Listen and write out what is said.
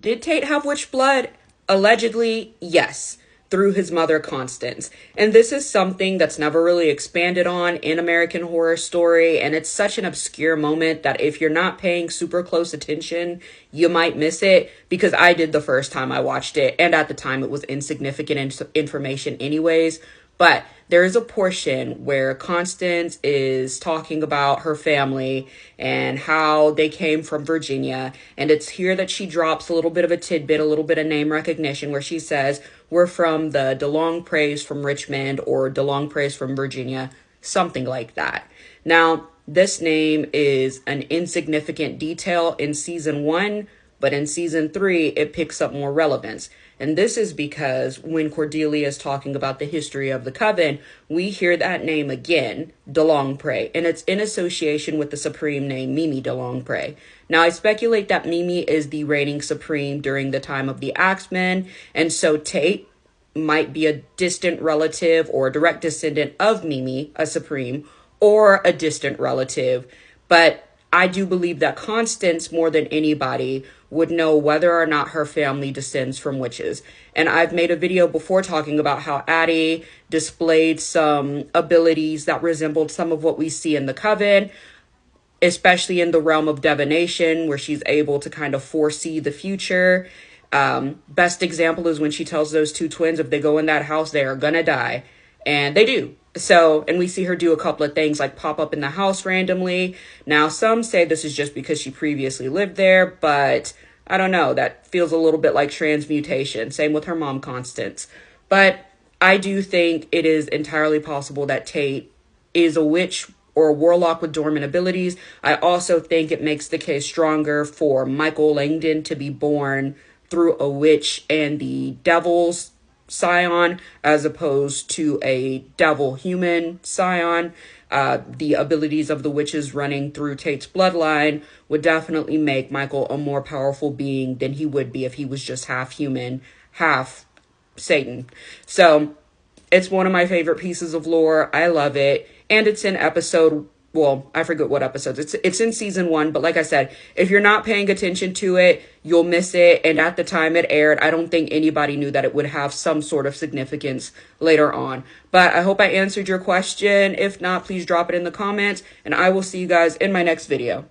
Did Tate have witch blood? Allegedly, yes, through his mother Constance. And this is something that's never really expanded on in American Horror Story, and it's such an obscure moment that if you're not paying super close attention, you might miss it, because I did the first time I watched it, and at the time it was insignificant information anyways. But there is a portion where Constance is talking about her family and how they came from Virginia. And it's here that she drops a little bit of a tidbit, a little bit of name recognition, where she says, we're from the DeLongpre's from Richmond, or DeLongpre's from Virginia, something like that. Now, this name is an insignificant detail in season 1, but in season 3, it picks up more relevance. And this is because when Cordelia is talking about the history of the coven, we hear that name again, DeLongpre, and it's in association with the supreme name Mimi DeLongpre. Now, I speculate that Mimi is the reigning supreme during the time of the Axemen, and so Tate might be a distant relative or a direct descendant of Mimi, a supreme, or a distant relative. But I do believe that Constance, more than anybody, would know whether or not her family descends from witches. And I've made a video before talking about how Addie displayed some abilities that resembled some of what we see in the coven, especially in the realm of divination, where she's able to kind of foresee the future. Best example is when she tells those two twins if they go in that house, they are gonna die. And they do. So, and we see her do a couple of things like pop up in the house randomly. Now, some say this is just because she previously lived there, but I don't know. That feels a little bit like transmutation. Same with her mom, Constance. But I do think it is entirely possible that Tate is a witch or a warlock with dormant abilities. I also think it makes the case stronger for Michael Langdon to be born through a witch and the devil's scion, as opposed to a devil human scion. The abilities of the witches running through Tate's bloodline would definitely make Michael a more powerful being than he would be if he was just half human, half Satan. So it's one of my favorite pieces of lore. I love it. And it's in episode, well, I forget what episodes. It's in season 1, but like I said, if you're not paying attention to it, you'll miss it. And at the time it aired, I don't think anybody knew that it would have some sort of significance later on. But I hope I answered your question. If not, please drop it in the comments, and I will see you guys in my next video.